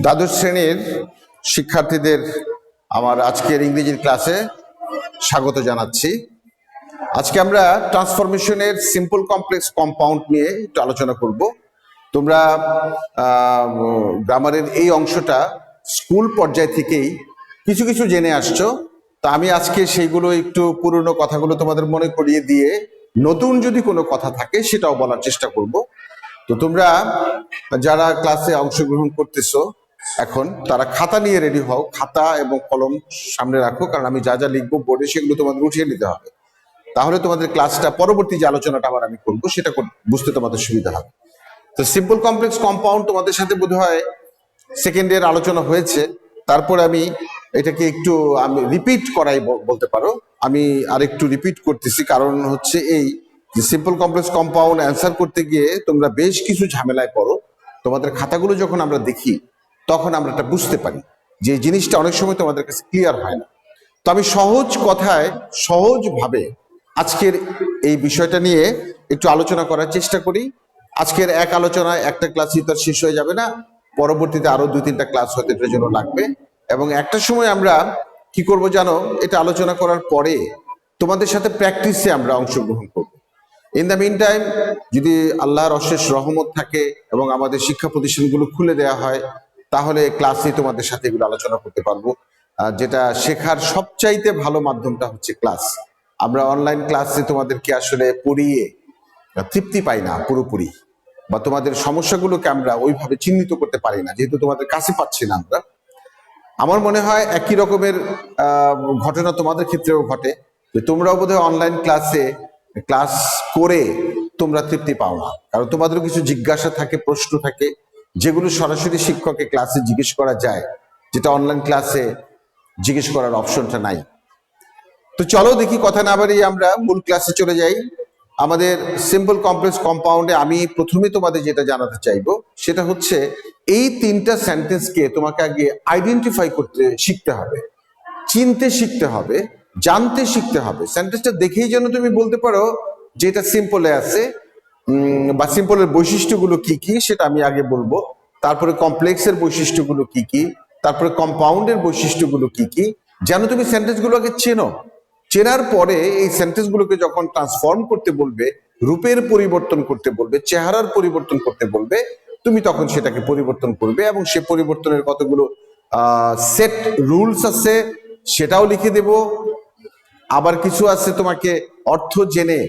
দ্বাদশ শ্রেণীর শিক্ষার্থীদের আমার আজকের ইংরেজির ক্লাসে স্বাগত জানাচ্ছি। আজকে আমরা ট্রান্সফরমেশনের সিম্পল কমপ্লেক্স কম্পাউন্ড নিয়ে একটু আলোচনা করব। তোমরা গ্রামারের এই অংশটা স্কুল পর্যায় থেকেই কিছু কিছু জেনে আসছো, তা আমি আজকে সেইগুলো একটু পুরনো কথাগুলো তোমাদের মনে করিয়ে দিয়ে নতুন যদি কোনো কথা থাকে সেটাও বলার চেষ্টা করব। তো তোমরা যারা ক্লাসে অংশগ্রহণ করতেছো এখন, তারা খাতা নিয়ে রেডি হও, খাতা এবং কলম সামনে রাখো, কারণ আমি যা যা লিখবো বোর্ডে সেগুলো তোমাদের উঠিয়ে নিতে হবে। তাহলে তোমাদের ক্লাসটা পরবর্তী যে আলোচনাটা আবার আমি করবো সেটা বুঝতে তোমাদের সুবিধা হবে। তো সিম্পল কমপ্লেক্স কম্পাউন্ড তোমাদের সাথে বোধহয় সেকেন্ড ইয়ার আলোচনা হয়েছে, তারপরে আমি এটাকে একটু আমি রিপিট করাই বলতে পারো। আমি আরেকটু রিপিট করতেছি, কারণ হচ্ছে এই যে সিম্পল কমপ্লেক্স কম্পাউন্ড অ্যান্সার করতে গিয়ে তোমরা বেশ কিছু ঝামেলায় পড়ো। তোমাদের খাতাগুলো যখন আমরা দেখি তখন আমরা এটা বুঝতে পারি যে এই জিনিসটা অনেক সময় তোমাদের কাছে ক্লিয়ার হয় না। তো আমি সহজ কথায় সহজভাবে আজকের এই বিষয়টা নিয়ে একটু আলোচনা করার চেষ্টা করি। আজকের এক আলোচনায় একটা ক্লাসই তো শেষ হয়ে যাবে না, পরবর্তীতে আরো 2-3টা ক্লাস হতে এটার জন্য লাগবে। এবং একটা সময় আমরা কি করব জানো, এটা আলোচনা করার পরে তোমাদের সাথে প্র্যাকটিসে আমরা অংশগ্রহণ করব। ইন দ্য মিন টাইম, যদি আল্লাহর অশেষ রহমত থাকে এবং আমাদের শিক্ষা প্রতিষ্ঠানগুলো খুলে দেওয়া হয়, তাহলে ক্লাসে তোমাদের সাথে এগুলো আলোচনা করতে পারবো। যেটা শেখার সবচাইতে ভালো মাধ্যমটা হচ্ছে ক্লাস। আমরা অনলাইন ক্লাসে তোমাদেরকে আসলে পড়িয়ে তৃপ্তি পাই না পুরোপুরি, বা তোমাদের সমস্যাগুলোকে আমরা ওইভাবে চিহ্নিত করতে পারি না, যেহেতু তোমাদের কাছে পাচ্ছি না আমরা। আমার মনে হয় একই রকমের ঘটনা তোমাদের ক্ষেত্রেও ঘটে, যে তোমরাও বোধহয় অনলাইন ক্লাসে ক্লাস করে তোমরা তৃপ্তি পাও না, কারণ তোমাদেরও কিছু জিজ্ঞাসা থাকে, প্রশ্ন থাকে, যেগুলো সরাসরি শিক্ষককে ক্লাসে জিজ্ঞেস করা যায়, যেটা অনলাইন ক্লাসে জিজ্ঞেস করার অপশনটা নাই। তো চলো দেখি কথা না বাড়িয়ে আমরা মূল ক্লাসে চলে যাই। আমাদের সিম্পল কমপ্লেক্স কম্পাউন্ডে আমি প্রথমে তোমাদের যেটা জানাতে চাইবো সেটা হচ্ছে এই 3টা সেন্টেন্সকে তোমাকে আগে আইডেন্টিফাই করতে শিখতে হবে, চিনতে শিখতে হবে, জানতে শিখতে হবে। সেন্টেন্সটা দেখেই যেন তুমি বলতে পারো যে এটা সিম্পলে আছে, বা সিম্পলের বৈশিষ্ট্যগুলো কি কি সেটা আমি আগে বলবো, তারপরে কমপ্লেক্সের বৈশিষ্ট্যগুলো কি কি, তারপরে কম্পাউন্ডের বৈশিষ্ট্যগুলো কি কি, যেন তুমি সেন্টেন্সগুলো আগে চেনো। চেনার পরে এই সেন্টেন্সগুলোকে যখন ট্রান্সফর্ম করতে বলবে, রূপের পরিবর্তন করতে বলবে, চেহারার পরিবর্তন করতে বলবে, তুমি তখন সেটাকে পরিবর্তন করবে। এবং সে পরিবর্তনের কতগুলো সেট রুলস আছে সেটাও লিখে দেব। আবার কিছু আছে তোমাকে অর্থ জেনে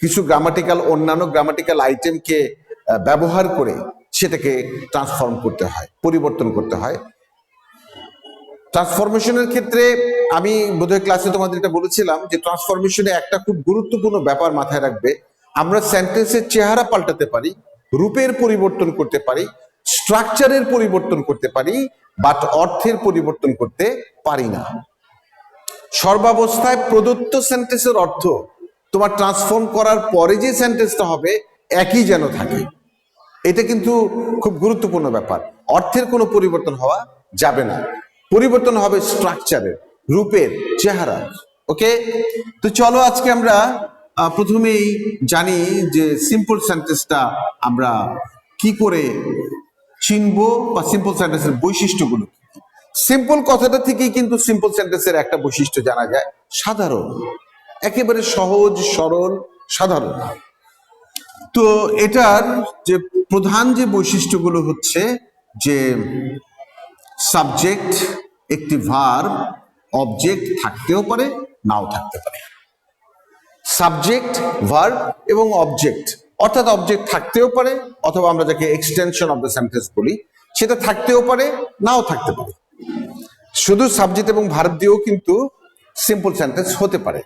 কিছু গ্রামাটিক্যাল, অন্যান্য গ্রামাটিক্যাল আইটেমকে ব্যবহার করে সেটাকে ট্রান্সফর্ম করতে হয়, পরিবর্তন করতে হয়। ট্রান্সফরমেশনের ক্ষেত্রে আমি বোধহয় ক্লাসে তোমাদের এটা বলেছিলাম যে ট্রান্সফরমেশনে একটা খুব গুরুত্বপূর্ণ ব্যাপার মাথায় রাখবে। আমরা সেন্টেন্সের চেহারা পাল্টাতে পারি, রূপের পরিবর্তন করতে পারি, স্ট্রাকচারের পরিবর্তন করতে পারি, বাট অর্থের পরিবর্তন করতে পারি না। সর্বাবস্থায় প্রদত্ত সেন্টেন্সের অর্থ তোমার ট্রান্সফর্ম করার পরে যে সেন্টেন্সটা হবে একই যেন থাকে। এটা কিন্তু খুব গুরুত্বপূর্ণ ব্যাপার। অর্থের কোনো পরিবর্তন হওয়া যাবে না, পরিবর্তন হবে স্ট্রাকচারের, রূপের, চেহারা। ওকে, তো চলো আজকে আমরা প্রথমেই জানি যে সিম্পল সেন্টেন্সটা আমরা কি করে চিনবো, বা সিম্পল সেন্টেন্সের বৈশিষ্ট্যগুলো। সিম্পল কথাটা থেকেই কিন্তু সিম্পল সেন্টেন্সের একটা বৈশিষ্ট্য জানা যায়, সাধারণ, একেবারে সহজ সরল সাধারণ। তো এটার যে প্রধান যে বৈশিষ্ট্যগুলো হচ্ছে যে সাবজেক্ট, একটি ভার্ব, অবজেক্ট থাকতেও পারে, নাও থাকতে পারে। সাবজেক্ট, ভার্ব এবং অবজেক্ট, অর্থাৎ অবজেক্ট থাকতেও পারে, অথবা আমরা যাকে এক্সটেনশন অফ দ্য সেন্টেন্স বলি, সেটা থাকতেও পারে, নাও থাকতে পারে। শুধু সাবজেক্ট এবং ভার্ব দিয়েও কিন্তু সিম্পল সেন্টেন্স হতে পারে।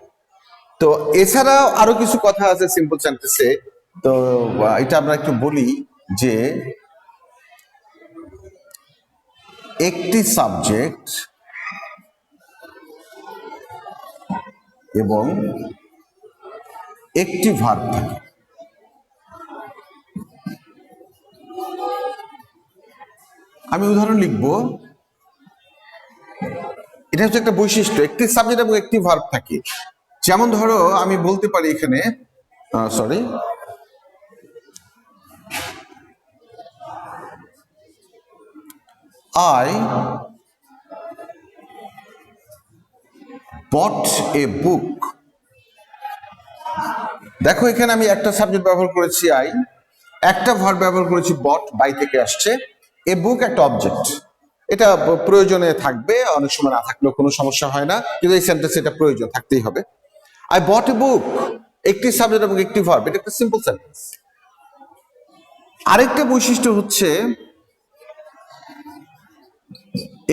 তো এছাড়াও আরো কিছু কথা আছে সিম্পল সেন্টেন্সে। তো এটা আমরা একটু বলি যে একটি সাবজেক্ট এবং একটি ভার্ব থাকে। আমি উদাহরণ লিখব, এটা হচ্ছে একটা বৈশিষ্ট্য, একটি সাবজেক্ট এবং একটি ভার্ব থাকে। যেমন ধরো আমি বলতে পারি এখানে, সরি, আই বট এ বুক। দেখো এখানে আমি একটা সাবজেক্ট ব্যবহার করেছি আই, একটা ভার্ব ব্যবহার করেছি বট, বাই থেকে আসছে, এ বুক একটা অবজেক্ট। এটা প্রয়োজনে থাকবে, অনেক সময় না থাকলেও কোনো সমস্যা হয় না, কিন্তু এই সেন্টেন্স এটা প্রয়োজন থাকতেই হবে। আই বট এ বুক, একটি সাবজেক্ট এবং একটি ভার্ব, এটা একটা সিম্পল সেন্টেন্স। আরেকটা বৈশিষ্ট্য হচ্ছে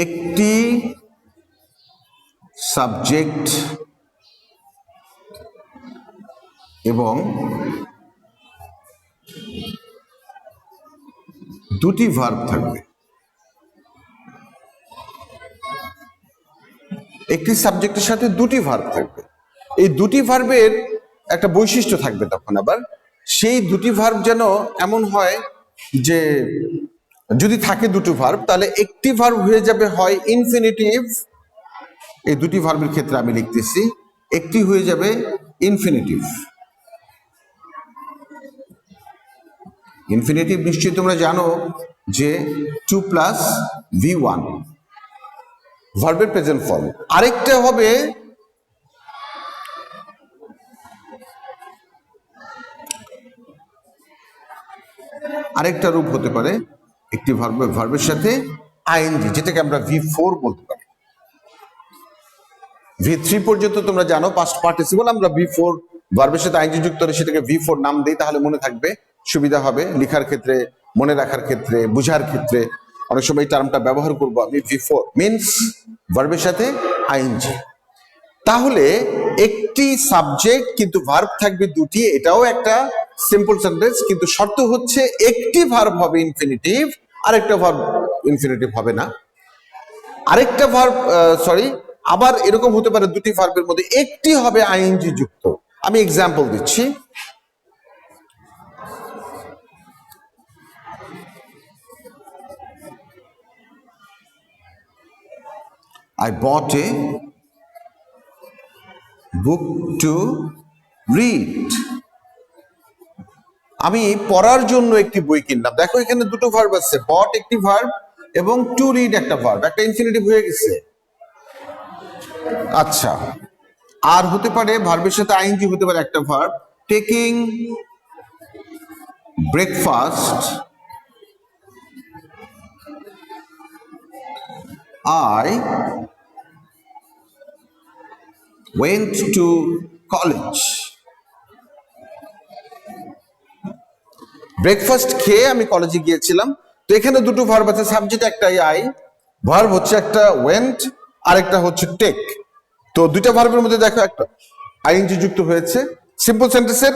একটি সাবজেক্ট এবং দুটি ভার্ব থাকবে। একটি সাবজেক্টের সাথে দুটি ভার্ব থাকবে। এই দুটি ভার্বের একটা বৈশিষ্ট্য থাকবে তখন আবার, সেই দুটি ভার্ব যেন এমন হয় যে যদি থাকে দুটো ভার্ব তাহলে একটি ভার্ব হয়ে যাবে হয় ইনফিনিটিভ, এই দুটি ভার্বের ক্ষেত্রে আমি লিখতেছি, একটি হয়ে যাবে ইনফিনিটিভ। ইনফিনিটিভ নিশ্চয়ই তোমরা জানো যে 2 প্লাস V1 ভার্বের প্রেজেন্ট ফর্ম। আরেকটা হবে আরেকটা রূপ হতে পারে একটি ভার্বের সাথে আইএনজি, যেটাকে আমরা V4 বলতে পারি। V3 পর্যন্ত তোমরা জানো পাস্ট পার্টিসিপল, আমরা V4 ভার্বের সাথে আইএনজি যুক্ত হলে সেটাকে V4 নাম দেই, তাহলে মনে থাকবে, সুবিধা হবে লেখার ক্ষেত্রে, মনে রাখার ক্ষেত্রে, বোঝার ক্ষেত্রে। অনেক সময় এই টার্মটা ব্যবহার করবো আমি, V4 মিন্স ভার্বের সাথে আইএনজি। তাহলে একটি সাবজেক্ট কিন্তু ভার্ব থাকবে দুটি, এটাও একটা সিম্পল সেন্টেন্স, কিন্তু শর্ত হচ্ছে একটি ভার্ব হবে ইনফিনিটিভ, আরেকটা ভার্ব ইনফিনিটিভ হবে না। আরেকটা ভার্ব আবার এরকম হতে পারে দুটি ভার্বের মধ্যে একটি হবে আইএনজি যুক্ত। আমি এক্সাম্পল দিচ্ছি। I bought a book to read. আমি পড়ার জন্য একটি বই কিনলাম। দেখো এখানে দুটো ভার্ব আছে, বট একটি ভার্ব এবং টু রিড একটা ভার্ব, একটা ইনফিনিটিভ হয়ে গেছে। আচ্ছা, আর হতে পারে ভার্বের সাথে আইএনজি হতে পারে একটা verb, taking breakfast I went to college. Breakfast খেয়ে আমি কলেজে গিয়েছিলাম। তো এখানে দুটো ভার্ব আছে, সাবজেক্ট একটাই আই, ভার্ব হচ্ছে একটা ওয়েন্ট আর একটা হচ্ছে টেক। তো দুইটা ভার্বের মধ্যে দেখো একটা আইএনজি যুক্ত হয়েছে। সিম্পল সেন্টেন্সের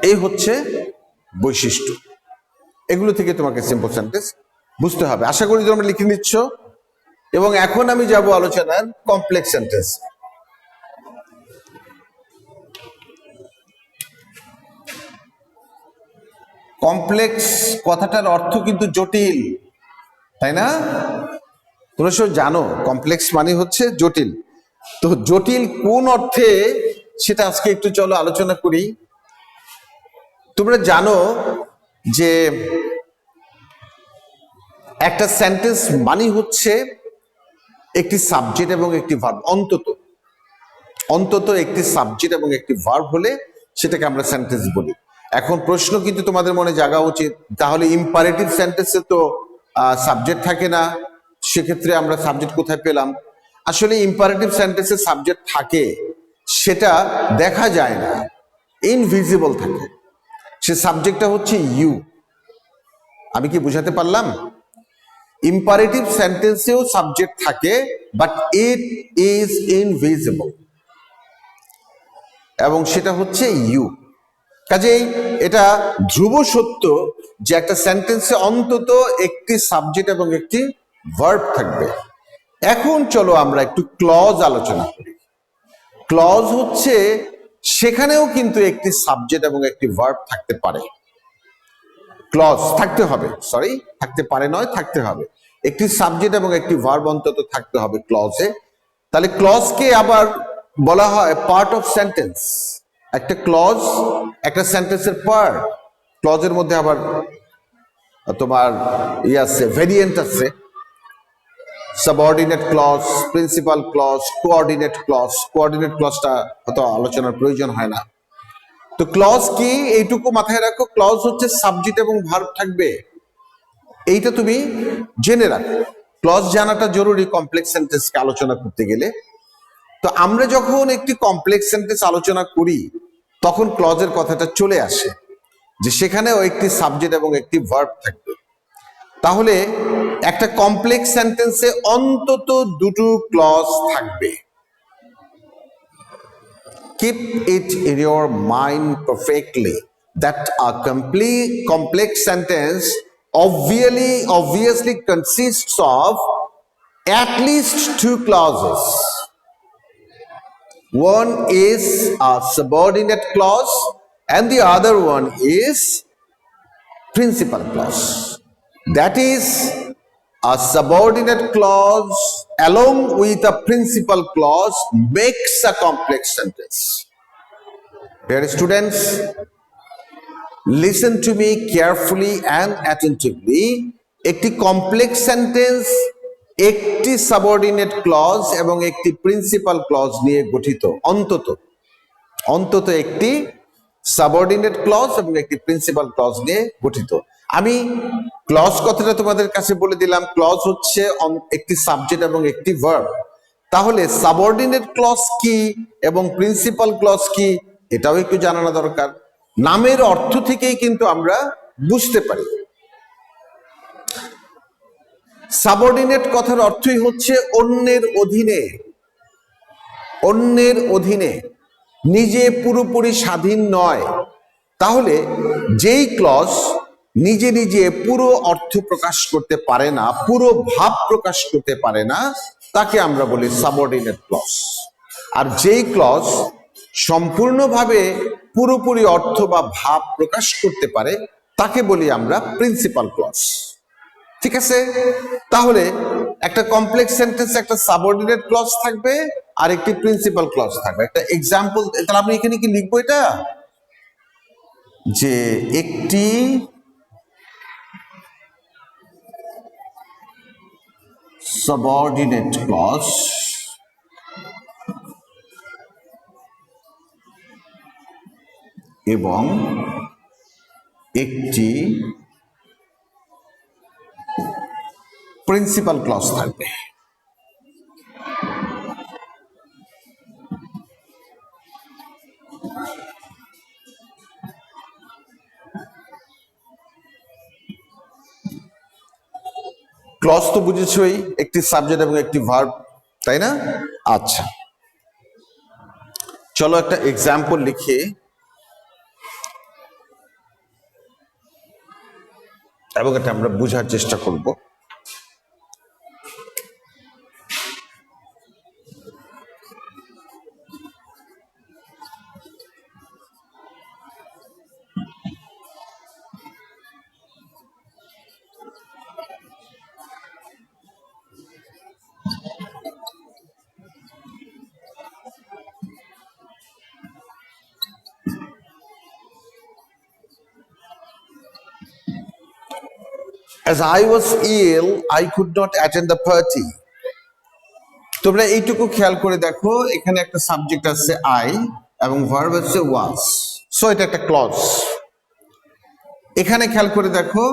এই হচ্ছে বৈশিষ্ট্য, এগুলো থেকে তোমাকে সিম্পল সেন্টেন্স বুঝতে হবে। আশা করি তোমরা লিখে নিচ্ছ। এবং এখন আমি যাব আলোচনার কমপ্লেক্স সেন্টেন্স। কমপ্লেক্স কথাটার অর্থ কিন্তু জটিল, তাই না? তোমরা সব জানো কমপ্লেক্স মানে হচ্ছে জটিল। তো জটিল কোন অর্থে সেটা আজকে একটু চলো আলোচনা করি। তোমরা জানো যে একটা সেন্টেন্স মানে হচ্ছে একটি সাবজেক্ট এবং একটি ভার্ব, অন্তত একটি সাবজেক্ট এবং একটি ভার্ব হলে সেটাকে আমরা সেন্টেন্স বলি। এখন প্রশ্ন কিন্তু তোমাদের মনে জাগা উচিত, তাহলে ইম্পারেটিভ সেন্টেন্সে তো সাবজেক্ট থাকে না, সেক্ষেত্রে আমরা সাবজেক্ট কোথায় পেলাম? আসলে ইম্পারেটিভ সেন্টেন্সে সাবজেক্ট থাকে, সেটা দেখা যায় না, ইনভিজিবল থাকে। সে সাবজেক্টটা হচ্ছে ইউ। আমি কি বুঝাতে পারলাম? ইম্পারেটিভ সেন্টেন্সেও সাবজেক্ট থাকে, বাট ইট ইজ ইনভিজিবল, এবং সেটা হচ্ছে ইউ। কাজেই এটা ধ্রুব সত্য যে একটা সেন্টেন্সে অন্তত একটি সাবজেক্ট এবং একটি ভার্ব থাকবে। এখন চলো আমরা একটু ক্লজ আলোচনা করি। ক্লজ হচ্ছে সেখানেও কিন্তু একটি সাবজেক্ট এবং একটি ভার্ব থাকতে পারে, ক্লজ থাকতে হবে, থাকতে পারে নয়, থাকতে হবে। একটি সাবজেক্ট এবং একটি ভার্ব অন্তত থাকতে হবে ক্লজে। তাহলে ক্লজকে আবার বলা হয় পার্ট অফ সেন্টেন্স। একটা ক্লজ একটা সেন্টেন্সের পার্ট। ক্লজের মধ্যে আবার তোমার আছে ভেরিয়েন্ট আছে, subordinate clause, principal clause, coordinate clause. Coordinate ক্লজটা হয়তো আলোচনার প্রয়োজন হয় না। তো ক্লজ কি এইটুকু মাথায় রাখো, ক্লজ হচ্ছে সাবজেক্ট এবং ভার্ব থাকবে, এইটা তুমি জেনে রাখো। ক্লজ জানাটা জরুরি কমপ্লেক্স সেন্টেন্সকে আলোচনা করতে গেলে। তো আমরা যখন একটি কমপ্লেক্স সেন্টেন্স আলোচনা করি তখন ক্লজের কথাটা চলে আসে, যে সেখানেও একটি সাবজেক্ট এবং একটি ভার্ব থাকবে। তাহলে একটা কমপ্লেক্স সেন্টেন্সে অন্তত দুটো ক্লজ থাকবে। Keep it in your mind perfectly that a complete complex sentence obviously consists of at least two clauses. One is a subordinate clause and the other one is principal clause. That is, a subordinate clause along with a principal clause makes a complex sentence. Dear students, listen to me carefully and attentively. একটি complex sentence একটি subordinate clause এবং একটি principal clause নিয়ে গঠিত। অন্তত একটি subordinate clause এবং একটি প্রিন্সিপাল ক্লজ নিয়ে গঠিত। আমি ক্লজ কথাটা তোমাদের কাছে বলে দিলাম। ক্লজ হচ্ছে একটি সাবজেক্ট এবং একটি ভার্ব। তাহলে সাবঅর্ডিনেট ক্লজ কি এবং প্রিন্সিপাল ক্লজ কি এটাও একটু জানানো দরকার। নামের অর্থ থেকেই কিন্তু আমরা বুঝতে পারি। সাবঅর্ডিনেট কথার অর্থই হচ্ছে অন্যের অধীনে, অন্যের অধীনে, নিজে পুরোপুরি স্বাধীন নয়। তাহলে যেই ক্লজ নিজে নিজে পুরো অর্থ প্রকাশ করতে পারে না, পুরো ভাব প্রকাশ করতে পারে না, তাকে আমরা বলি সাবঅর্ডিনেট ক্লজ। আর যেই ক্লজ সম্পূর্ণভাবে পুরোপুরি অর্থ বা ভাব প্রকাশ করতে পারে তাকে বলি আমরা প্রিন্সিপাল ক্লজ। ঠিক আছে? তাহলে একটা কমপ্লেক্স সেন্টেন্সে একটা সাবঅর্ডিনেট ক্লজ থাকবে আর একটি প্রিন্সিপাল ক্লজ থাকবে। একটা এক্সাম্পল, তাহলে আমি এখানে কি লিখবো, এটা যে একটি সাবঅর্ডিনেট ক্লজ এবং একটি প্রিন্সিপাল ক্লজ থাকবে। ক্লজ তো বুঝেছই, একটি সাবজেক্ট এবং একটি ভার্ব, তাই না? আচ্ছা, চলো একটা এক্সাম্পল লিখে এবং এটা আমরা বোঝার চেষ্টা করব। As I was ill, I could not attend the party. তোমরা এইটুকু খেয়াল করে দেখো, এখানে একটা সাবজেক্ট আছে আই এবং ভার্ব আছে ওয়াজ, সো এটা একটা ক্লজ। এখানে খেয়াল করে দেখো,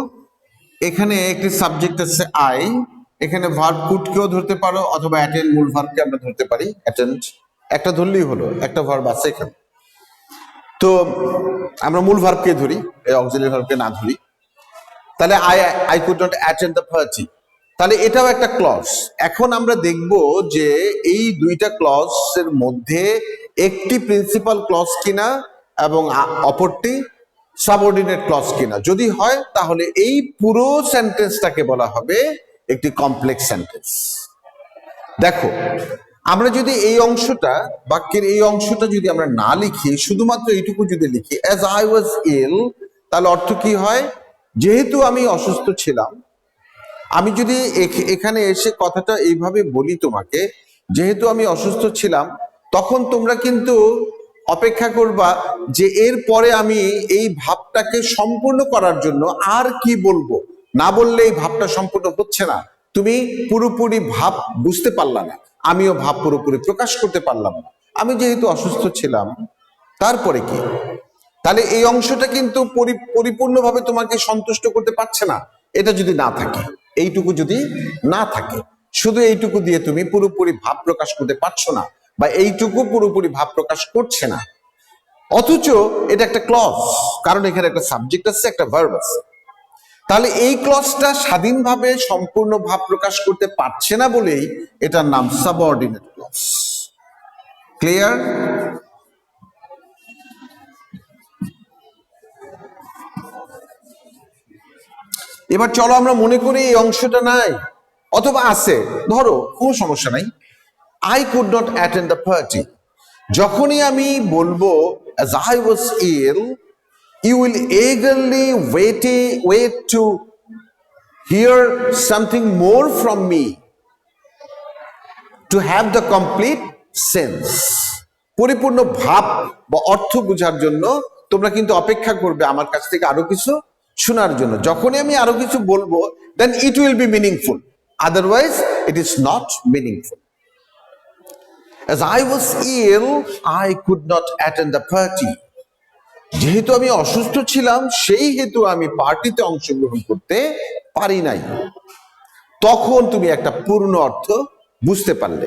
এখানে একটি সাবজেক্ট আছে আই, এখানে ভার্ব কুডকেও ধরতে পারো অথবা অ্যাটেন্ড মূল ভার্বকে আমরা ধরতে পারি। অ্যাটেন্ড একটা ধরলেই হলো, একটা ভার্ব আছে এখানে। তো আমরা মূল ভার্বকে ধরি, এই অক্সিলারি ভার্বকে না ধরি। তাহলে I could not attend the party, তাহলে এটাও একটা ক্লজ। এখন আমরা দেখব যে এই দুইটা ক্লজের মধ্যে একটি প্রিন্সিপাল ক্লজ কিনা এবং অপরটি সাবঅর্ডিনেট ক্লজ কিনা। যদি হয় তাহলে এই পুরো সেন্টেন্সটাকে বলা হবে একটি কমপ্লেক্স সেন্টেন্স। দেখো, আমরা যদি এই অংশটা, বাক্যের এই অংশটা যদি আমরা না লিখি, শুধুমাত্র এইটুকু যদি লিখি অ্যাজ আই ওয়াজ ইল, তাহলে অর্থ কি হয়? যেহেতু আমি অসুস্থ ছিলাম। আমি যদি এখানে এসে কথাটা এইভাবে বলি তোমাকে, যেহেতু আমি অসুস্থ ছিলাম, তখন তোমরা কিন্তু অপেক্ষা করবা যে এর পরে আমি এই ভাবটাকে সম্পূর্ণ করার জন্য আর কি বলবো, না বললে এই ভাবটা সম্পূর্ণ হচ্ছে না, তুমি পুরোপুরি ভাব বুঝতে পারলা না, আমিও ভাব পুরোপুরি প্রকাশ করতে পারলাম না। আমি যেহেতু অসুস্থ ছিলাম, তারপরে কি? তাহলে এই অংশটা কিন্তু পরিপূর্ণভাবে তোমাকে সন্তুষ্ট করতে পারছে না। এটা যদি না থাকে, এইটুকু যদি না থাকে, শুধু এইটুকু দিয়ে তুমি পুরোপুরি ভাব প্রকাশ করতে পারছো না, বা এইটুকু পুরোপুরি ভাব প্রকাশ করছে না, অথচ এটা একটা ক্লজ, কারণ এখানে একটা সাবজেক্ট আছে, একটা ভার্ব আছে। তাহলে এই ক্লজটা স্বাধীনভাবে সম্পূর্ণ ভাব প্রকাশ করতে পারছে না বলেই এটার নাম সাবঅর্ডিনেট ক্লজ। ক্লিয়ার? এবার চলো আমরা মনে করি এই অংশটা নাই, অথবা আছে, ধরো কোনো সমস্যা নাই, I could not attend the party. যখনই আমি বলবো as I was ill, you will eagerly wait to hear something more from me, to have the complete sense. পরিপূর্ণ ভাব বা অর্থ বোঝার জন্য তোমরা কিন্তু অপেক্ষা করবে আমার কাছ থেকে আরো কিছু শোনার জন্য। যখনই আমি আরো কিছু বলবো, then it will be meaningful, otherwise it is not meaningful. As I was ill, I could not attend the party. যেহেতু আমি অসুস্থ ছিলাম, সেই হেতু আমি পার্টিতে অংশগ্রহণ করতে পারি নাই। তখন তুমি একটা পূর্ণ অর্থ বুঝতে পারলে।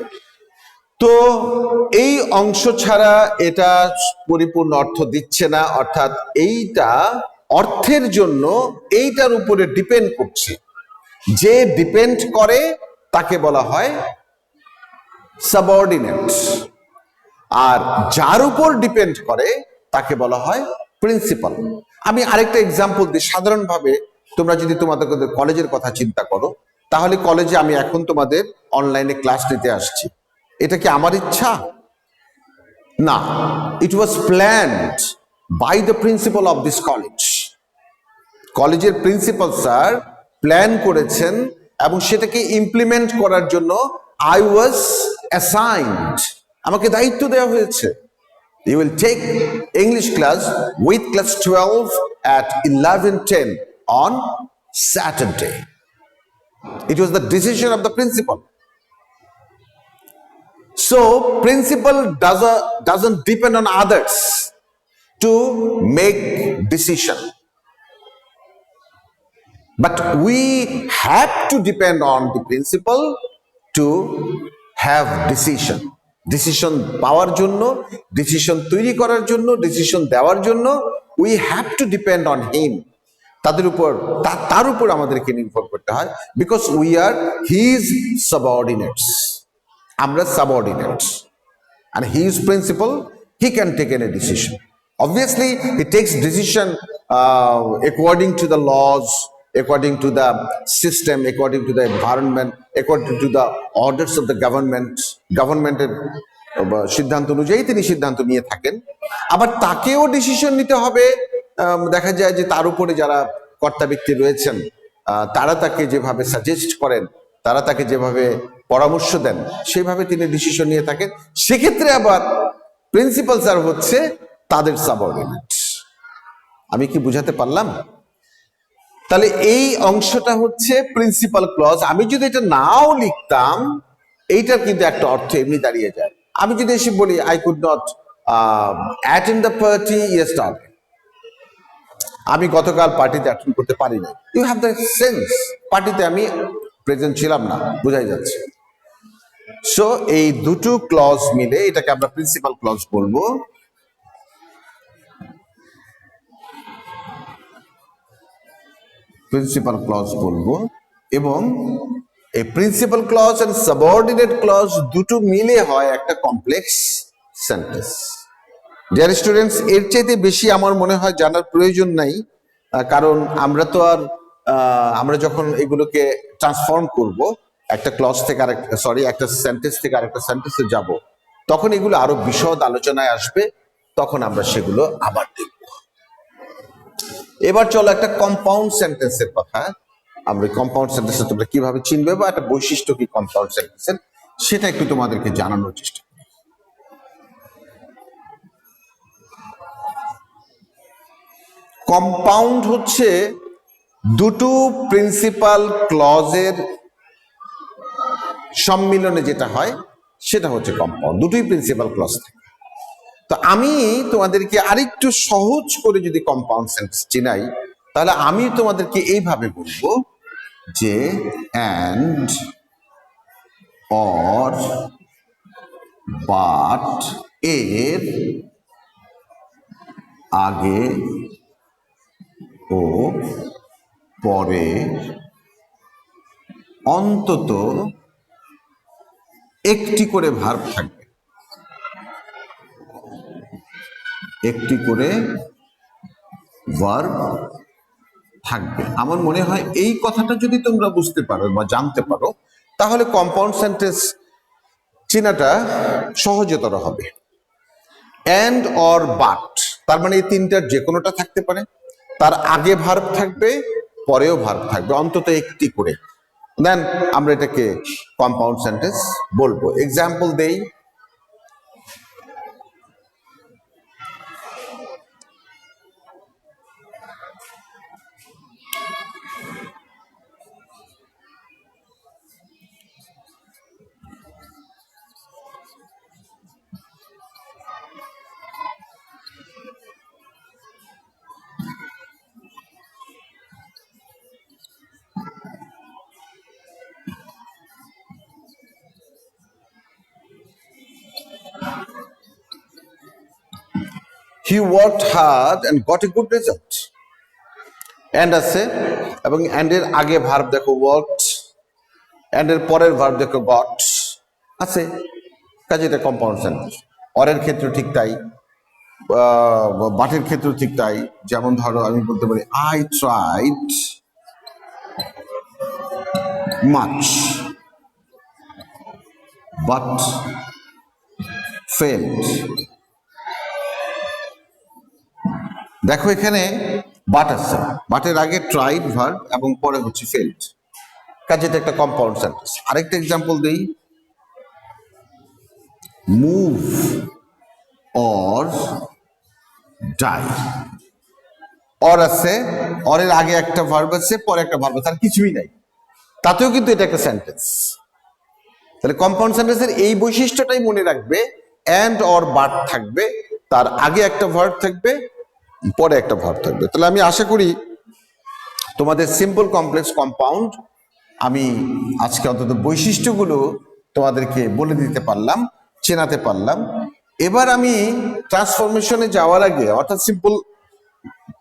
তো এই অংশ ছাড়া এটা পরিপূর্ণ অর্থ দিচ্ছে না, অর্থাৎ এইটা অর্থের জন্য এইটার উপরে ডিপেন্ড করছে। যে ডিপেন্ড করে তাকে বলা হয় সাবঅর্ডিনেট, আর যার উপর ডিপেন্ড করে তাকে বলা হয় প্রিন্সিপাল। আমি আরেকটা এক্সাম্পল দিই। সাধারণভাবে তোমরা যদি তোমাদের কলেজের কথা চিন্তা করো, তাহলে কলেজে আমি এখন তোমাদের অনলাইনে ক্লাস নিতে আসছি, এটা কি আমার ইচ্ছা? না, it was planned by the principal of this college. কলেজের প্রিন্সিপাল স্যার প্ল্যান করেছেন এবং সেটাকে ইমপ্লিমেন্ট করার জন্য আই ওয়াজ অ্যাসাইনড, আমাকে দায়িত্ব দেওয়া হয়েছে। You will take English class with class 12 at 11:10 on Saturday. It was the decision of the principal. So principal doesn't depend on others to make decision, but we have to depend on the principal to have decision. Decision পাওয়ার জন্য, decision তৈরি করার জন্য, decision দেওয়ার জন্য we have to depend on him. তার উপর আমাদেরকে নির্ভর করতে হয়, because we are his subordinates. আমরা subordinates, and he is principal, he can take any decision. Obviously he takes decision according to the laws, according to the system, according to the environment, according to the orders of the গভর্নমেন্টের সিদ্ধান্ত অনুযায়ী তিনি সিদ্ধান্ত নিয়ে থাকেন। আবার তাকেও decision নিতে হবে। দেখা যায় যে তার উপরে যারা কর্তা ব্যক্তি রয়েছেন, তারা তাকে যেভাবে সাজেস্ট করেন, তারা তাকে যেভাবে পরামর্শ দেন, সেইভাবে তিনি ডিসিশন নিয়ে থাকেন। সেক্ষেত্রে আবার প্রিন্সিপাল স্যার হচ্ছে তাদের সাবঅর্ডিনেট। আমি কি বুঝাতে পারলাম? তাহলে এই অংশটা হচ্ছে প্রিন্সিপাল ক্লজ। আমি যদি এটা নাও লিখতাম, এইটার কিন্তু একটা অর্থ এমনি দাঁড়িয়ে যায়। আমি যদি এসে বলি I could not attend the party yesterday, আমি গতকাল পার্টিতে অ্যাটেন্ড করতে পারি না, ইউ হ্যাভ দ্য সেন্স পার্টিতে আমি প্রেজেন্ট ছিলাম না, বোঝাই যাচ্ছে। সো এই দুটো ক্লজ মিলে এটাকে আমরা প্রিন্সিপাল ক্লজ বলবো। প্রিন্সিপাল ক্লজ বলবো, এবং এই principal clause and subordinate clause দুটো মিলে হয় একটা কমপ্লেক্স সেন্টেন্স। ডিয়ার স্টুডেন্টস, এর চাইতে বেশি আমার মনে হয় জানার প্রয়োজন নাই, কারণ আমরা তো আর আমরা যখন এগুলোকে ট্রান্সফর্ম করব একটা ক্লজ থেকে একটা সেন্টেন্স থেকে আরেকটা সেন্টেন্সে যাব, তখন এগুলো আরো বিশদ আলোচনায় আসবে, তখন আমরা সেগুলো আবার দেখব। এবার চলো একটা কম্পাউন্ড সেন্টেন্সের কথা। আমরা কম্পাউন্ড সেন্টেন্স তোমরা কিভাবে চিনবে বা একটা বৈশিষ্ট্য কি কম্পাউন্ড সেন্টেন্সের, সেটা একটু তোমাদেরকে জানানোর চেষ্টা করি। কম্পাউন্ড হচ্ছে দুটো প্রিন্সিপাল ক্লজের সম্মিলনে যেটা হয় সেটা হচ্ছে কম্পাউন্ড। দুটোই প্রিন্সিপাল ক্লজ থাকে। তো আমি তোমাদেরকে আরেকটু সহজ করে যদি কম্পাউন্ড সেন্টেন্স চিনাই, তাহলে আমি তোমাদেরকে এইভাবে বলবো যে অ্যান্ড, অর, বাট এর আগে ও পরে অন্তত একটি করে ভার্ব থাকবে। একটি করে ভার্ব থাকবে। আমার মনে হয় এই কথাটা যদি তোমরা বুঝতে পারো বা জানতে পারো, তাহলে কম্পাউন্ড সেন্টেন্স চেনাটা সহজতর হবে। অ্যান্ড, অর, বাট, তার মানে এই তিনটার যে কোনোটা থাকতে পারে, তার আগে ভার্ব থাকবে, পরেও ভার্ব থাকবে, অন্তত একটি করে। দেন আমরা এটাকে কম্পাউন্ড সেন্টেন্স বলবো। এক্সাম্পল দেই। He worked hard and got a good result. And আছে এবং অ্যান্ড এর আগে ভার্ব দেখো ওয়ার্কড, অ্যান্ড এর পরের ভার্ব দেখো গট আছে, কাজে এটা কম্পাউন্ড সেন্টেন্স। অরের ক্ষেত্রে ঠিক তাই, বাটের ক্ষেত্রে ঠিক তাই। যেমন ধরো আমি বলতে পারি I tried much but failed. দেখো এখানে বাট আছে, বাটের আগে ট্রাইড ভার্ব এবং পরে হচ্ছে ফেলড, কাজে এটা একটা কম্পাউন্ড সেন্টেন্স। আরেকটা এক্সাম্পল দেই। Move or die. অর আছে, অরের আগে একটা ভার্ব আছে, পরে একটা ভার্ব আছে, আর কিছুই নাই, তাতেও কিন্তু এটা একটা সেন্টেন্স। তাহলে কম্পাউন্ড সেন্টেন্সের এই বৈশিষ্ট্যটাই মনে রাখবে, অ্যান্ড, অর, বাট থাকবে, তার আগে একটা ভার্ব থাকবে, পরে একটা ভার্ব থাকবে। তাহলে আমি আশা করি তোমাদের সিম্পল, কমপ্লেক্স, কম্পাউন্ড আমি আজকে অন্তত বৈশিষ্ট্যগুলো তোমাদেরকে বলে দিতে পারলাম, চেনাতে পারলাম। এবার আমি ট্রান্সফরমেশনে যাওয়ার আগে, অর্থাৎ সিম্পল,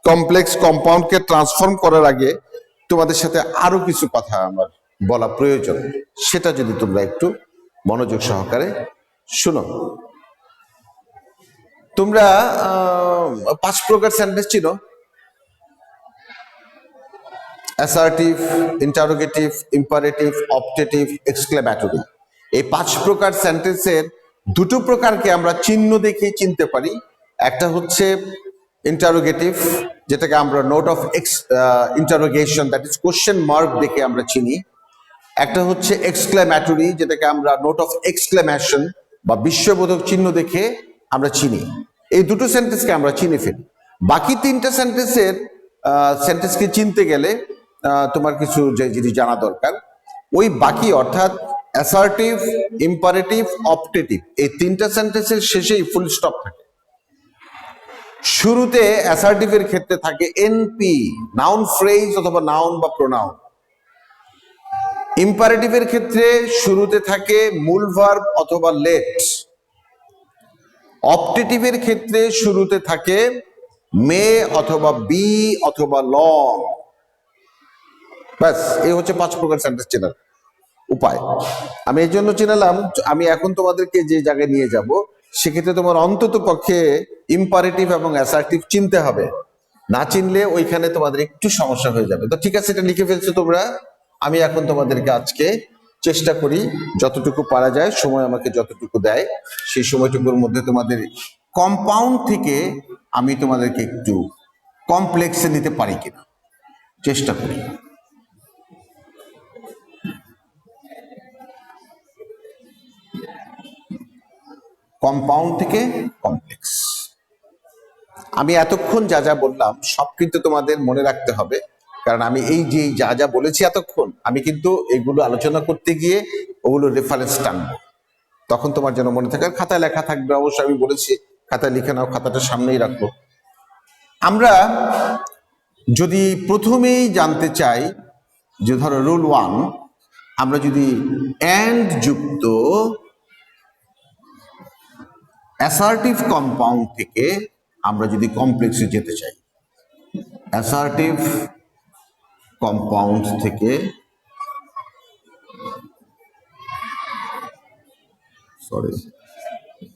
কমপ্লেক্স, কম্পাউন্ডকে ট্রান্সফর্ম করার আগে তোমাদের সাথে আরো কিছু কথা আমার বলা প্রয়োজন, সেটা যদি তোমরা একটু মনোযোগ সহকারে শুনো। তোমরা 5 প্রকার সেন্টেন্স চিনো? Assertive, interrogative, imperative, optative, exclamatory. এই 5 প্রকার সেন্টেন্সের দুটো প্রকারকে আমরা চিহ্ন দেখে চিনতে পারি। একটা হচ্ছে ইন্টারোগেটিভ, যেটাকে আমরা note of interrogation, that is question mark দেখে আমরা চিনি। একটা হচ্ছে এক্সক্লেমেটরি, যেটাকে আমরা নোট অফ এক্সক্লেমেশন বা বিস্ময়বোধক চিহ্ন দেখে আমরা চিনি। এই দুটো সেন্টেন্সকে আমরা চিনে ফেলি। বাকি 3টা সেন্টেন্সকে চিনতে গেলে তোমার কিছু যে জিনিস জানা দরকার। ওই বাকি, অর্থাৎ অ্যাসার্টিভ, ইম্পারেটিভ, অপটেটিভ, এই 3টা সেন্টেন্সের শেষেই ফুল স্টপ থাকে। শুরুতে অ্যাসার্টিভের ক্ষেত্রে থাকে এনপি, নাউন ফ্রেজ অথবা নাউন বা প্রোনাউন। ইম্পারেটিভের ক্ষেত্রে শুরুতে থাকে মূল ভার্ব অথবা লেট। অপটেটিভের ক্ষেত্রে শুরুতে থাকে মে অথবা বি অথবা লং। ব্যাস, এই হচ্ছে 5 প্রকার সেন্টেন্স চেনার উপায়। আমি এই জন্য চেনালাম, আমি এখন তোমাদেরকে যে জায়গায় নিয়ে যাব সেক্ষেত্রে তোমার অন্তত পক্ষে ইম্পারেটিভ এবং অ্যাসার্টিভ চিনতে হবে। না চিনলে ওইখানে তোমাদের একটু সমস্যা হয়ে যাবে। তো ঠিক আছে, এটা লিখে ফেলছো তোমরা। আমি এখন তোমাদেরকে আজকে চেষ্টা করি যতটুকু পারা যায়, সময় আমাকে যতটুকু দেয় সেই সময়টুকুর মধ্যে তোমাদের কম্পাউন্ড থেকে আমি তোমাদেরকে একটু কমপ্লেক্সে নিতে পারি কিনা চেষ্টা করি। কম্পাউন্ড থেকে কমপ্লেক্স। আমি এতক্ষণ যা যা বললাম সব কিন্তু তোমাদের মনে রাখতে হবে, কারণ আমি এই যে যা যা বলেছি এতক্ষণ, আমি কিন্তু এগুলো আলোচনা করতে গিয়ে ওগুলো রেফারেন্স টানবো, তখন তোমার যেন মনে থাকে। আর খাতায় লেখা থাকবে অবশ্যই, আমি বলেছি খাতায় লিখে নাও, খাতাটা সামনেই রাখবো। আমরা যদি প্রথমেই জানতে চাই যে ধরো রুল 1, আমরা যদি অ্যান্ড যুক্ত অ্যাসার্টিভ কম্পাউন্ড থেকে আমরা যদি কমপ্লেক্সে যেতে চাই, অ্যাসার্টিভ কম্পাউন্ড থেকে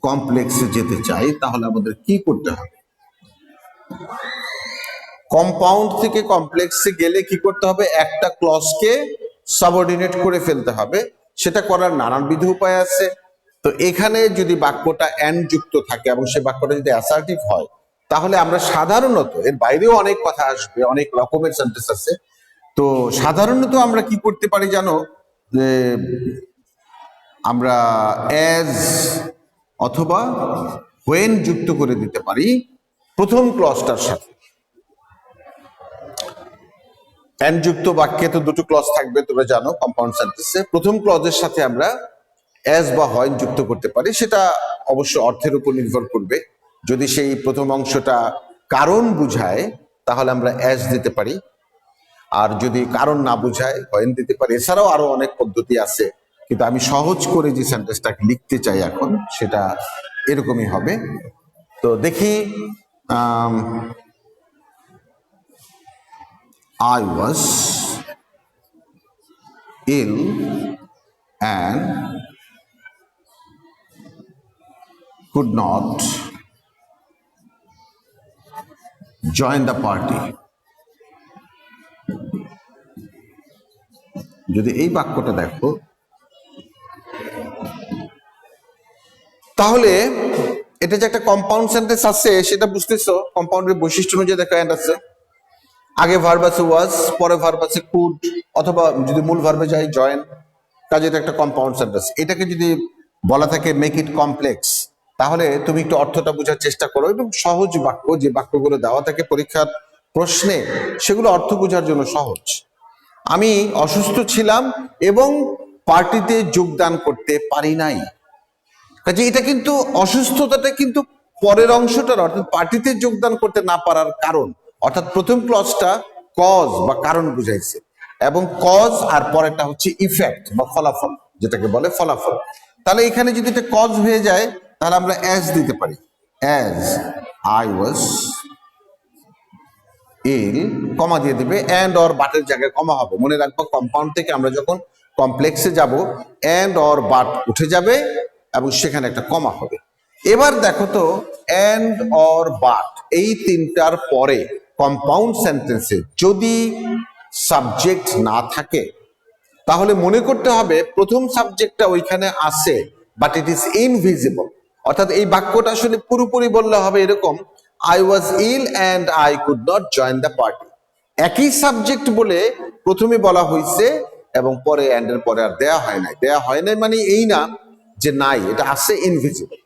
কমপ্লেক্সে যেতে চাই, তাহলে আমাদের কি করতে হবে? কম্পাউন্ড থেকে কমপ্লেক্সে গেলে কি করতে হবে? একটা ক্লজকে সাবঅর্ডিনেট করে ফেলতে হবে। সেটা করার নানানবিধ উপায় আছে। তো এখানে যদি বাক্যটা অ্যান্ড যুক্ত থাকে এবং সে বাক্যটা যদি অ্যাসার্টিভ হয়, তাহলে আমরা সাধারণত, এর বাইরেও অনেক কথা আসবে, অনেক রকমের সেন্টেন্স আছে, তো সাধারণত আমরা কি করতে পারি জানো? যে আমরা অ্যাজ অথবা হোয়েন যুক্ত করে দিতে পারি প্রথম ক্লজটার সাথে। অ্যান্ড যুক্ত বাক্যে তো দুটো ক্লজ থাকবে, তোমরা জানো কম্পাউন্ড সেন্টেন্সে। প্রথম ক্লজের সাথে আমরা অ্যাজ বা হয় যুক্ত করতে পারি। সেটা অবশ্য অর্থের উপর নির্ভর করবে। যদি সেই প্রথম অংশটা কারণ বুঝায় তাহলে আমরা অ্যাজ দিতে পারি, আর যদি কারণ না বুঝায় হয় দিতে পারি। এছাড়াও আরো অনেক পদ্ধতি আছে, কিন্তু আমি সহজ করে যে সেন্টেন্সটাকে লিখতে চাই এখন, সেটা এরকমই হবে। তো দেখি, I was ill and could not join the party. যদি এই বাক্যটা দেখো, তাহলে এটা যে একটা কম্পাউন্ড সেন্টেন্স আছে সেটা বুঝতেছো। কম্পাউন্ডের বৈশিষ্ট্য অনুযায়ী দেখো অ্যান্ড আছে, আগে ভার্ব আছে ওয়াজ, পরে ভার্ব আছে কুড, অথবা যদি মূল ভার্বে যাই জয়েন, কাজে এটা একটা কম্পাউন্ড সেন্টেন্স। এটাকে যদি বলা থাকে মেক ইট কমপ্লেক্স, তাহলে তুমি একটু অর্থটা বোঝার চেষ্টা করো। এবং সহজ বাক্য, যে বাক্যগুলো দেওয়া থাকে পরীক্ষার প্রশ্নে, সেগুলো অর্থ বোঝার জন্য সহজ। আমি অসুস্থ ছিলাম এবং পার্টিতে যোগদান করতে পারি নাই। কাজে এটা কিন্তু অসুস্থতাটা কিন্তু পরের অংশটার, অর্থাৎ পার্টিতে যোগদান করতে না পারার কারণ, অর্থাৎ প্রথম ক্লজটা কজ বা কারণ বুঝাইছে, এবং কজ আর পরেরটা হচ্ছে ইফেক্ট বা ফলাফল, যেটাকে বলে ফলাফল। তাহলে এখানে যদি এটা কজ হয়ে যায় তাহলে আমরা অ্যাজ দিতে পারি, অ্যাজ আই ওয়াজ ইল, কমা দিয়ে দিবে, অ্যান্ড অর বাটের জায়গায় কমা হবে। মনে রাখবো কম্পাউন্ড থেকে আমরা যখন কমপ্লেক্সে যাব, অ্যান্ড অর বাট উঠে যাবে এবং সেখানে একটা কমা হবে। এবার দেখো তো, অ্যান্ড অর বাট এই তিনটার পরে কম্পাউন্ড সেন্টেন্সে যদি সাবজেক্ট না থাকে, তাহলে মনে করতে হবে প্রথম সাবজেক্টটা ওইখানে আছে, বাট ইট ইজ ইনভিজিবল। অর্থাৎ এই বাক্যটা আসলে পুরোপুরি বললে হবে এরকম, I was ill and I could not join the party. একই সাবজেক্ট বলে প্রথমে বলা হয়েছে এবং পরে অ্যান্ড এর পরে আর দেয়া হয় নাই। দেয়া হয় নাই মানে এই না যে নাই, এটা আছে ইনভিজিবল।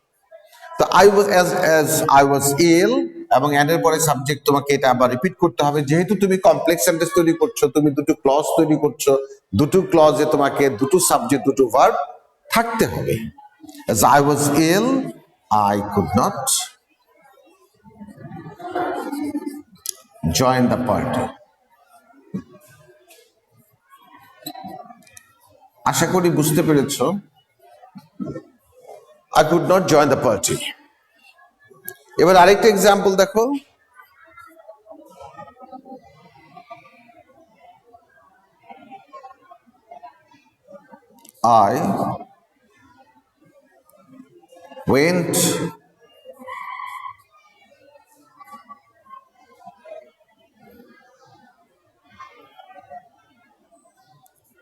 তো I was as I was ill এবং অ্যান্ড এর পরে সাবজেক্ট, তোমাকে এটা আবার রিপিট করতে হবে। যেহেতু তুমি কমপ্লেক্স সেন্টেন্স তৈরি করছো, তুমি দুটো ক্লজ তৈরি করছো, দুটো ক্লজে তোমাকে দুটো সাবজেক্ট দুটো ভার্ব থাকতে হবে। As I was ill, I could not join the party. আশা করি বুঝতে পেরেছো। I could not join the party. এবার আরেকটা এক্সাম্পল দেখো, I went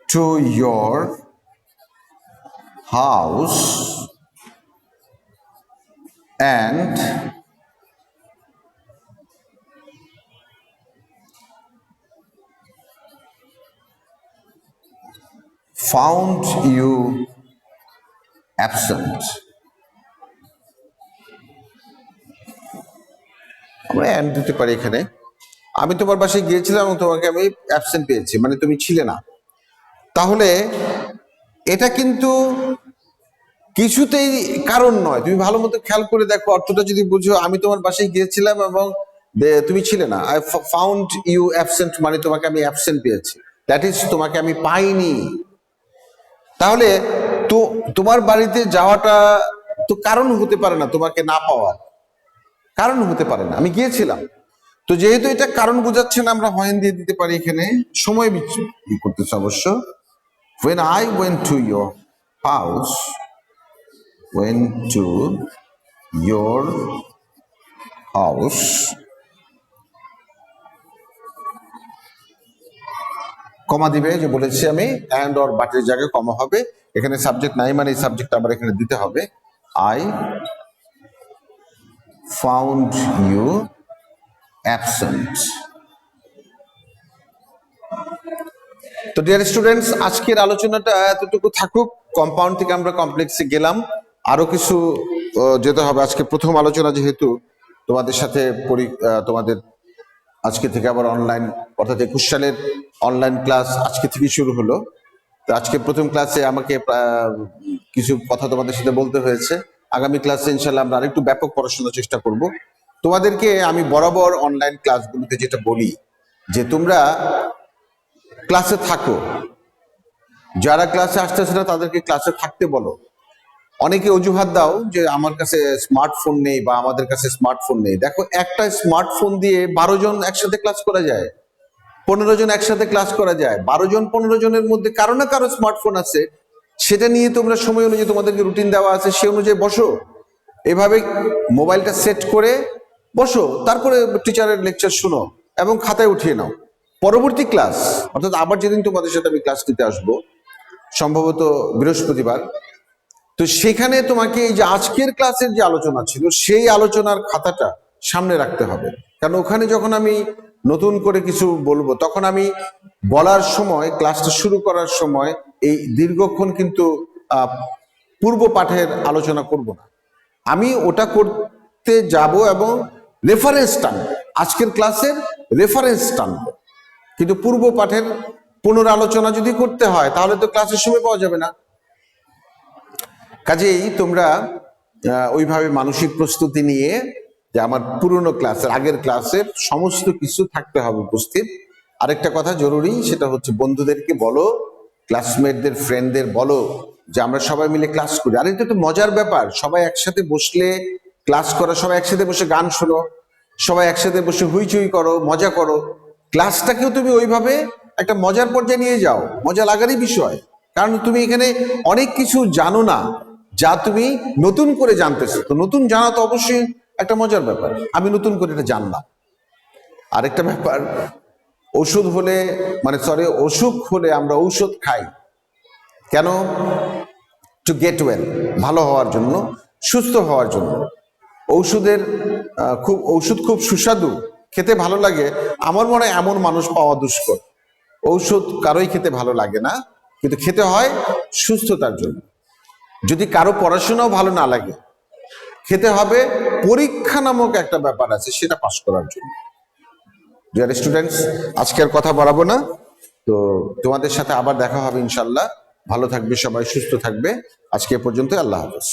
to your house and found you absent. আমরা অ্যান্ড দিতে পারি এখানে, আমি তোমার বাসায় গিয়েছিলাম এবং তোমাকে আমি অ্যাবসেন্ট পেয়েছি, মানে তুমি ছিলে না। তাহলে এটা কিন্তু কিছুতেই কারণ নয়। তুমি ভালো মতো খেয়াল করে দেখো, অর্থটা যদি বুঝো, আমি তোমার বাসায় গিয়েছিলাম এবং তুমি ছিলে না, আই ফাউন্ড ইউ অ্যাবসেন্ট, মানে তোমাকে আমি অ্যাবসেন্ট পেয়েছি, দ্যাট ইজ তোমাকে আমি পাইনি। তাহলে তো তোমার বাড়িতে যাওয়াটা তো কারণ হতে পারে না, তোমাকে না পাওয়ার কারণ হতে পারে না, আমি গিয়েছিলাম। তো যেহেতু এটা কারণ বোঝাচ্ছে না, আমরা হয়েন দিয়ে দিতে পারি। এখানে সময় করতেছে অবশ্য। when I went to your house went to your house কমা দিবে, যে বলেছি আমি, অ্যান্ড অর বাটের জায়গায় কমা হবে। এখানে সাবজেক্ট নাই, মানে এই সাবজেক্ট আবার এখানে দিতে হবে। I found you absent. তো ডিয়ার স্টুডেন্টস, আজকের আলোচনাটা এতটুকু থাকুক। কম্পাউন্ড থেকে আমরা কমপ্লেক্সে গেলাম, আরো কিছু যেতে হবে। আজকে প্রথম আলোচনা যেহেতু, তোমাদের সাথে তোমাদের আজকে থেকে আবার অনলাইন, অর্থাৎ 21 সালের অনলাইন ক্লাস আজকে থেকে শুরু হলো। তো আজকে প্রথম ক্লাসে আমাকে কিছু কথা তোমাদের সাথে বলতে হয়েছে। আগামী ক্লাসে ইনশাল্লাহ আমরা আরেকটু ব্যাপক পড়াশোনার চেষ্টা করব। তোমাদেরকে আমি বরাবর অনলাইন ক্লাসগুলোতে যেটা বলি, যে তোমরা ক্লাসে থাকো, যারা ক্লাসে আসতেছে না তাদেরকে ক্লাসে থাকতে বলো। অনেকে অজুহাত দাও যে আমার কাছে স্মার্টফোন নেই বা আমাদের কাছে স্মার্টফোন নেই। দেখো, একটা স্মার্টফোন দিয়ে 12 জন একসাথে ক্লাস করা যায়, 15 জন একসাথে ক্লাস করা যায়। 12 জন 15 জনের মধ্যে কারো না কারো স্মার্টফোন আছে, সেটা নিয়ে তোমরা সময় অনুযায়ী, তোমাদেরকে রুটিন দেওয়া আছে, সে অনুযায়ী বসো। এভাবে মোবাইলটা সেট করে বসো, তারপরে টিচারের লেকচার শুনো এবং খাতায় উঠিয়ে নাও। পরবর্তী ক্লাস, অর্থাৎ আবার যেদিন তোমাদের সাথে আমি ক্লাস নিতে আসবো, সম্ভবত বৃহস্পতিবার, তো সেখানে তোমাকে এই যে আজকের ক্লাসের যে আলোচনা ছিল, সেই আলোচনার খাতাটা সামনে রাখতে হবে। কারণ ওখানে যখন আমি নতুন করে কিছু বলবো, তখন আমি বলার সময়, ক্লাসটা শুরু করার সময় এই দীর্ঘক্ষণ কিন্তু পূর্ব পাঠের আলোচনা করব না। আমি ওটা করতে যাব এবং রেফারেন্স টানবো, আজকের ক্লাসের রেফারেন্স টানবো। কিন্তু পূর্ব পাঠের পুনরালোচনা যদি করতে হয়, তাহলে তো ক্লাসের সময় পাওয়া যাবে না। কাজেই তোমরা ওইভাবে মানসিক প্রস্তুতি নিয়ে, যে আমার পুরনো ক্লাসের, আগের ক্লাসের সমস্ত কিছু থাকতে হবে উপস্থিত। আরেকটা কথা জরুরি, সেটা হচ্ছে বন্ধুদেরকে বলো, ক্লাসমেটদের, ফ্রেন্ডদের বলো যে আমরা সবাই মিলে ক্লাস করি। আর এটা তো মজার ব্যাপার, সবাই একসাথে বসলে ক্লাস করা, সবাই একসাথে বসে গান শোনো, সবাই একসাথে বসে হুইচুই করো, মজা করো। ক্লাসটাকেও তুমি ওইভাবে একটা মজার পর্যায়ে নিয়ে যাও, মজা লাগারই বিষয়। কারণ তুমি এখানে অনেক কিছু জানো না, যা তুমি নতুন করে জানতেছো। তো নতুন জানা তো অবশ্যই একটা মজার ব্যাপার। আমি নতুন করে এটা জানলাম। আরেকটা ব্যাপার, ওষুধ হলে, মানে সরি, অসুখ হলে আমরা ঔষধ খাই কেন? টু গেট ওয়েল, ভালো হওয়ার জন্য, সুস্থ হওয়ার জন্য। ঔষধ খুব সুস্বাদু, খেতে ভালো লাগে। আমার মনে হয় এমন মানুষ পাওয়া দুষ্কর। ঔষধ কারোই খেতে ভালো লাগে না, কিন্তু খেতে হয় সুস্থতার জন্য। যদি কারো পড়াশোনাও ভালো না লাগে, খেতে হবে পরীক্ষা নামক একটা ব্যাপার আছে, সেটা পাস করার জন্য। ডিয়ার স্টুডেন্টস, আজকে আর কথা বাড়াবো না। তো তোমাদের সাথে আবার দেখা হবে ইনশাল্লাহ। ভালো থাকবে সবাই, সুস্থ থাকবে। আজকে এ পর্যন্ত, আল্লাহ হাফেজ।